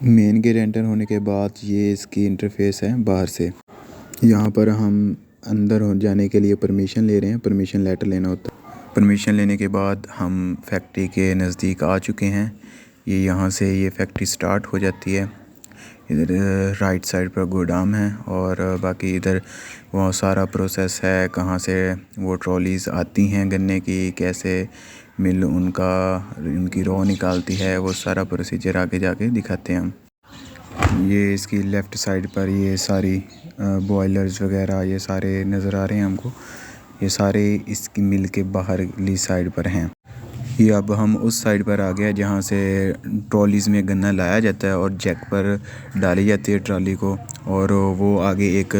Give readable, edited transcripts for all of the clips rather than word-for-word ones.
Main gate enter होने के बाद ये इसकी इंटरफेस है बाहर से। यहाँ पर हम अंदर हो जाने के लिए परमिशन ले रहे हैं, परमिशन लेटर लेना होता है। परमिशन लेने के बाद हम फैक्ट्री के नज़दीक आ चुके हैं। ये यहाँ से ये फैक्ट्री स्टार्ट हो जाती है। इधर राइट साइड पर गोदाम है और बाकी इधर वो सारा प्रोसेस है, कहाँ से वो ट्रॉलीज़ आती हैं गन्ने की, कैसे मिल उनकी रॉ निकालती है, वो सारा प्रोसीजर आगे जाके दिखाते हैं हम। ये इसकी लेफ़्ट साइड पर ये सारी बॉयलर्स वगैरह ये सारे नज़र आ रहे हैं हमको। ये सारे इसकी मिल के बाहरली साइड पर हैं। ये अब हम उस साइड पर आ गया जहाँ से ट्रॉलीज़ में गन्ना लाया जाता है और जैक पर डाली जाती है ट्रॉली को, और वो आगे एक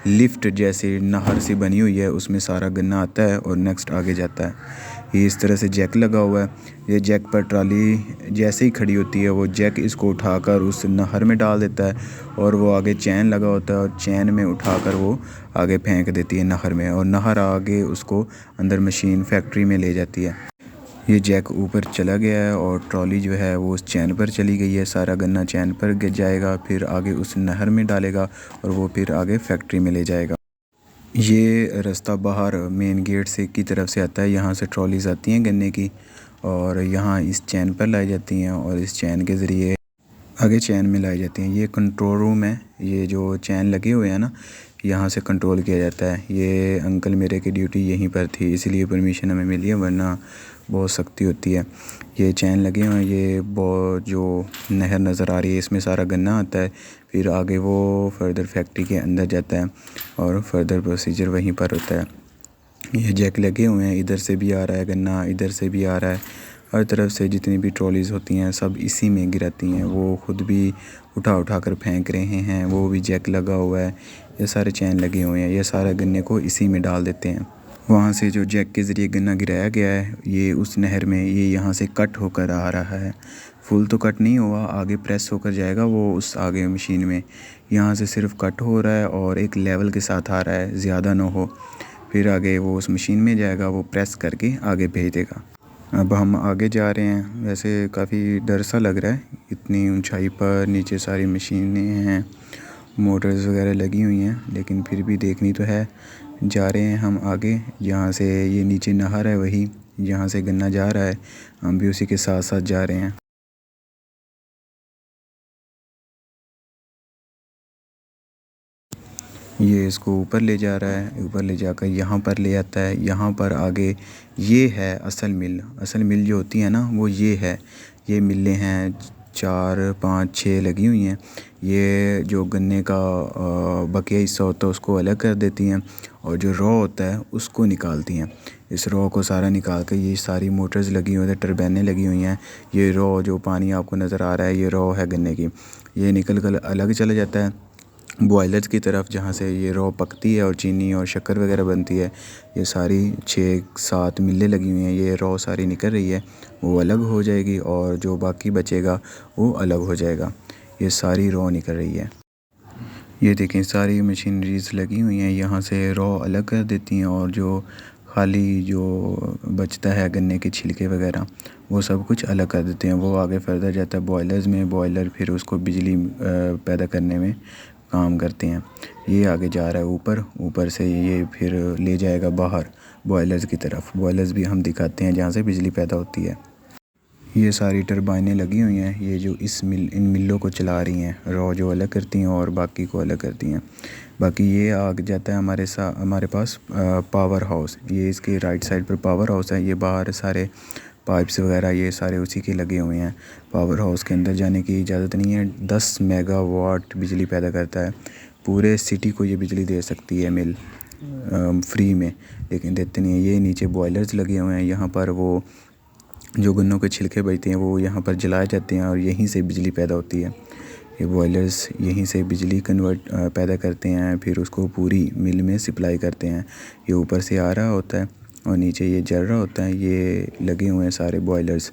लिफ्ट जैसी नहर सी बनी हुई है, उसमें सारा गन्ना आता है और नेक्स्ट आगे जाता है। ये इस तरह से जैक लगा हुआ है। ये जैक पर ट्रॉली जैसे ही खड़ी होती है वो जैक इसको उठाकर उस नहर में डाल देता है, और वो आगे चैन लगा होता है और चैन में उठाकर वो आगे फेंक देती है नहर में, और नहर आगे उसको अंदर मशीन फैक्ट्री में ले जाती है। ये जैक ऊपर चला गया है और ट्रॉली जो है वो उस चैन पर चली गई है। सारा गन्ना चैन पर गिर जाएगा, फिर आगे उस नहर में डालेगा और वो फिर आगे फैक्ट्री में ले जाएगा। ये रास्ता बाहर मेन गेट से की तरफ से आता है। यहाँ से ट्रॉलीज़ आती हैं गन्ने की और यहाँ इस चैन पर लाई जाती हैं और इस चैन के ज़रिए आगे चैन में लाई जाती हैं। ये कंट्रोल रूम है। ये जो चैन लगे हुए हैं ना, यहाँ से कंट्रोल किया जाता है। ये अंकल मेरे की ड्यूटी यहीं पर थी, इसलिए परमिशन हमें मिली है, वरना बहुत सख्ती होती है। ये चैन लगे हुए हैं। ये बहुत जो नहर नज़र आ रही है इसमें सारा गन्ना आता है, फिर आगे वो फर्दर फैक्ट्री के अंदर जाता है और फर्दर प्रोसीजर वहीं पर होता है। ये जैक लगे हुए हैं, इधर से भी आ रहा है गन्ना, इधर से भी आ रहा है। हर तरफ से जितनी भी ट्रॉलीज़ होती हैं सब इसी में गिराती हैं। वो ख़ुद भी उठा कर फेंक रहे हैं, वो भी जैक लगा हुआ है। ये सारे चैन लगे हुए हैं, ये सारे गन्ने को इसी में डाल देते हैं। वहाँ से जो जैक के ज़रिए गन्ना गिराया गया है ये उस नहर में, ये यहाँ से कट होकर आ रहा है। फुल तो कट नहीं हुआ, आगे प्रेस होकर जाएगा वो उस आगे मशीन में। यहाँ से सिर्फ कट हो रहा है और एक लेवल के साथ आ रहा है, ज़्यादा ना हो। फिर आगे वो उस मशीन में जाएगा, वो प्रेस करके आगे भेज देगा। अब हम आगे जा रहे हैं। वैसे काफ़ी डर सा लग रहा है, इतनी ऊंचाई पर नीचे सारी मशीनें हैं, मोटर्स वगैरह लगी हुई हैं, लेकिन फिर भी देखनी तो है। जा रहे हैं हम आगे। यहाँ से ये नीचे नहर है, वही जहाँ से गन्ना जा रहा है, हम भी उसी के साथ साथ जा रहे हैं। ये इसको ऊपर ले जा रहा है, ऊपर ले जाकर यहाँ पर ले आता है। यहाँ पर आगे ये है असल मिल। असल मिल जो होती है ना वो ये है। ये मिलें हैं 4 5 6 लगी हुई हैं। ये जो गन्ने का बकिया हिस्सा होता है उसको अलग कर देती हैं, और जो रॉ होता है उसको निकालती हैं। इस रॉ को सारा निकाल कर ये सारी मोटर्स लगी हुई हैं, टरबाइनें लगी हुई हैं। ये रॉ जो पानी आपको नज़र आ रहा है ये रॉ है गन्ने की। ये निकल कर अलग चला जाता है बॉयलर्स की तरफ, जहाँ से ये रॉ पकती है और चीनी और शक्कर वगैरह बनती है। ये सारी 6-7 मिलें लगी हुई हैं। ये रॉ सारी निकल रही है, वो अलग हो जाएगी और जो बाकी बचेगा वो अलग हो जाएगा। ये सारी रॉ निकल रही है। ये देखें सारी मशीनरीज लगी हुई हैं, यहाँ से रॉ अलग कर देती हैं, और जो खाली जो बचता है गन्ने के छिलके वगैरह वो सब कुछ अलग कर देते हैं। वो आगे फर्दर जाता है बॉयलर्स में, बॉयलर फिर उसको बिजली पैदा करने में काम करते हैं। ये आगे जा रहा है ऊपर, ऊपर से ये फिर ले जाएगा बाहर बॉयलर्स की तरफ। बॉयलर्स भी हम दिखाते हैं जहाँ से बिजली पैदा होती है। ये सारी टरबाइनें लगी हुई हैं, ये जो इन मिलों को चला रही हैं, रॉ जो अलग करती हैं और बाकी को अलग करती हैं। बाकी ये आगे जाता है हमारे पास पावर हाउस। ये इसके राइट साइड पर पावर हाउस है। ये बाहर सारे पाइप्स वगैरह ये सारे उसी के लगे हुए हैं। पावर हाउस के अंदर जाने की इजाज़त नहीं है। 10 मेगावाट बिजली पैदा करता है। पूरे सिटी को ये बिजली दे सकती है मिल फ्री में, लेकिन देते नहीं है। ये नीचे बॉयलर्स लगे हुए हैं, यहाँ पर वो जो गन्नों के छिलके बचते हैं वो यहाँ पर जलाए जाते हैं और यहीं से बिजली पैदा होती है। ये बॉयलर्स यहीं से बिजली पैदा करते हैं, फिर उसको पूरी मिल में सप्लाई करते हैं। ये ऊपर से आ रहा होता है और नीचे ये जल रहा होता है। ये लगे हुए हैं सारे बॉयलर्स,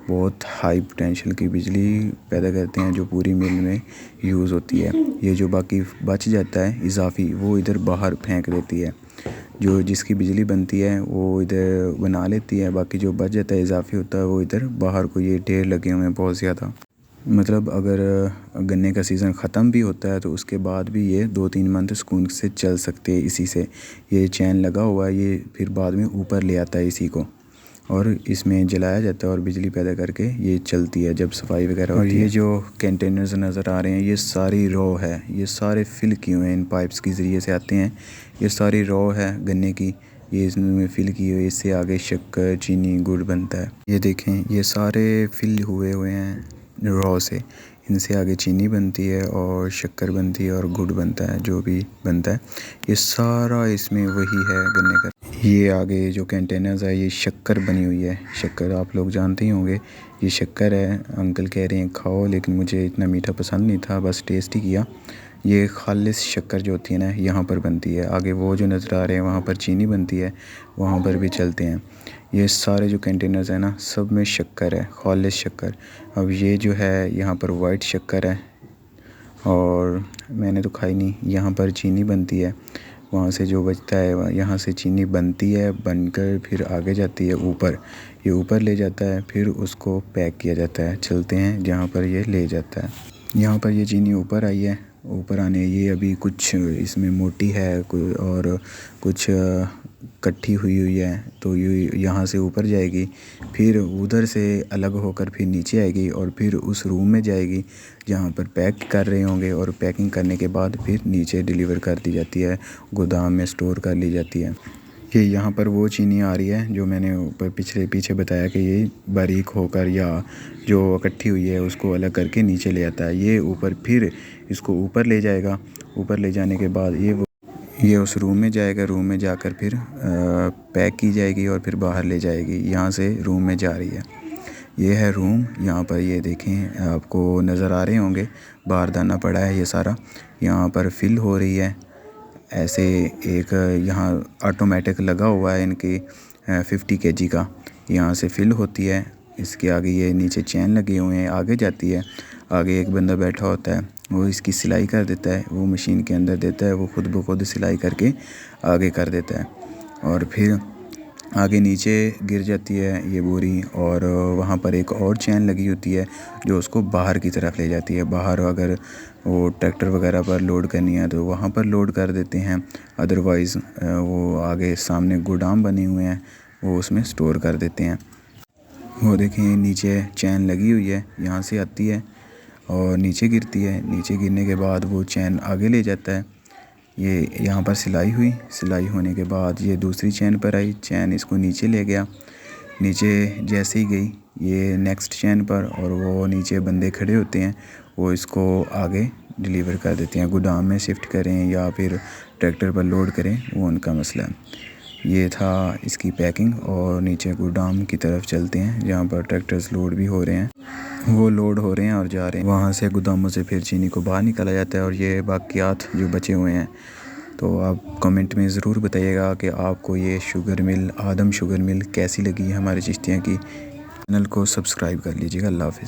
बहुत हाई पोटेंशियल की बिजली पैदा करते हैं जो पूरी मिल में यूज़ होती है। ये जो बाकी बच जाता है इजाफी वो इधर बाहर फेंक देती है। जो जिसकी बिजली बनती है वो इधर बना लेती है, बाकी जो बच जाता है इजाफी होता है वो इधर बाहर को ये ढेर लगे हुए हैं बहुत ज़्यादा। मतलब अगर गन्ने का सीज़न ख़त्म भी होता है तो उसके बाद भी ये 2-3 मंथ सुकून से चल सकते हैं इसी से। ये चैन लगा हुआ है, ये फिर बाद में ऊपर ले आता है इसी को, और इसमें जलाया जाता है और बिजली पैदा करके ये चलती है जब सफाई वगैरह होती है। और ये जो कंटेनर्स नज़र आ रहे हैं ये सारी रॉ है, ये सारे फिल किए हुए हैं, इन पाइप्स के ज़रिए से आते हैं। ये सारी रॉ है गन्ने की, ये इसमें फिल किए हुए, इससे आगे शक्कर, चीनी, गुड़ बनता है। ये देखें ये सारे फिल हुए हैं रॉ से, इनसे आगे चीनी बनती है और शक्कर बनती है और गुड़ बनता है, जो भी बनता है ये सारा इसमें वही है गन्ने का। ये आगे जो कंटेनर्स है ये शक्कर बनी हुई है, शक्कर आप लोग जानते ही होंगे, ये शक्कर है। अंकल कह रहे हैं खाओ, लेकिन मुझे इतना मीठा पसंद नहीं था, बस टेस्ट ही किया। ये खालिस शक्कर जो होती है ना यहाँ पर बनती है। आगे वो जो नज़र आ रहे हैं वहाँ पर चीनी बनती है, वहाँ पर भी चलते हैं। ये सारे जो कंटेनर्स हैं ना सब में शक्कर है, खालिस शक्कर। अब ये जो है यहाँ पर वाइट शक्कर है और मैंने तो खाई नहीं। यहाँ पर चीनी बनती है, वहाँ से जो बचता है यहाँ से चीनी बनती है, बनकर फिर आगे जाती है ऊपर, ये ऊपर ले जाता है, फिर उसको पैक किया जाता है। चलते हैं जहाँ पर ये ले जाता है। यहाँ पर ये चीनी ऊपर आई है, ऊपर आने ये अभी कुछ इसमें मोटी है और कुछ इकट्ठी हुई है, तो ये यहाँ से ऊपर जाएगी, फिर उधर से अलग होकर फिर नीचे आएगी और फिर उस रूम में जाएगी जहाँ पर पैक कर रहे होंगे, और पैकिंग करने के बाद फिर नीचे डिलीवर कर दी जाती है, गोदाम में स्टोर कर ली जाती है। ये यहाँ पर वो चीनी आ रही है जो मैंने ऊपर पीछे बताया कि ये बारीक होकर या जो इकट्ठी हुई है उसको अलग करके नीचे ले आता है। ये ऊपर फिर इसको ऊपर ले जाएगा, ऊपर ले जाने के बाद ये उस रूम में जाएगा, रूम में जाकर फिर पैक की जाएगी और फिर बाहर ले जाएगी। यहाँ से रूम में जा रही है। ये है रूम, यहाँ पर ये देखें आपको नज़र आ रहे होंगे, बाहर दाना पड़ा है ये सारा, यहाँ पर फिल हो रही है। ऐसे एक यहाँ ऑटोमेटिक लगा हुआ है इनकी 50 kg का, यहाँ से फिल होती है। इसके आगे ये नीचे चैन लगे हुए हैं, आगे जाती है। आगे एक बंदा बैठा होता है, वो इसकी सिलाई कर देता है, वो मशीन के अंदर देता है, वो खुद ब खुद सिलाई करके आगे कर देता है। और फिर आगे नीचे गिर जाती है ये बोरी, और वहाँ पर एक और चैन लगी होती है जो उसको बाहर की तरफ ले जाती है। बाहर अगर वो ट्रैक्टर वगैरह पर लोड करनी है तो वहाँ पर लोड कर देते हैं, अदरवाइज़ वो आगे सामने गोदाम बने हुए हैं, वो उसमें स्टोर कर देते हैं। वो देखें नीचे चैन लगी हुई है, यहाँ से आती है और नीचे गिरती है, नीचे गिरने के बाद वो चैन आगे ले जाता है। ये यहाँ पर सिलाई हुई, सिलाई होने के बाद ये दूसरी चैन पर आई, चैन इसको नीचे ले गया। नीचे जैसे ही गई ये नेक्स्ट चैन पर, और वो नीचे बंदे खड़े होते हैं, वो इसको आगे डिलीवर कर देते हैं, गोदाम में शिफ्ट करें या फिर ट्रैक्टर पर लोड करें, वो उनका मसला है। ये था इसकी पैकिंग, और नीचे गोदाम की तरफ चलते हैं जहाँ पर ट्रैक्टर्स लोड भी हो रहे हैं, वो लोड हो रहे हैं और जा रहे हैं। वहाँ से गोदामों से फिर चीनी को बाहर निकाला जाता है, और ये बाकियात जो बचे हुए हैं। तो आप कमेंट में ज़रूर बताइएगा कि आपको ये शुगर मिल, आदम शुगर मिल कैसी लगी हमारे चिश्तियाँ की। चैनल को सब्सक्राइब कर लीजिएगा। अल्लाह हाफ़िज़।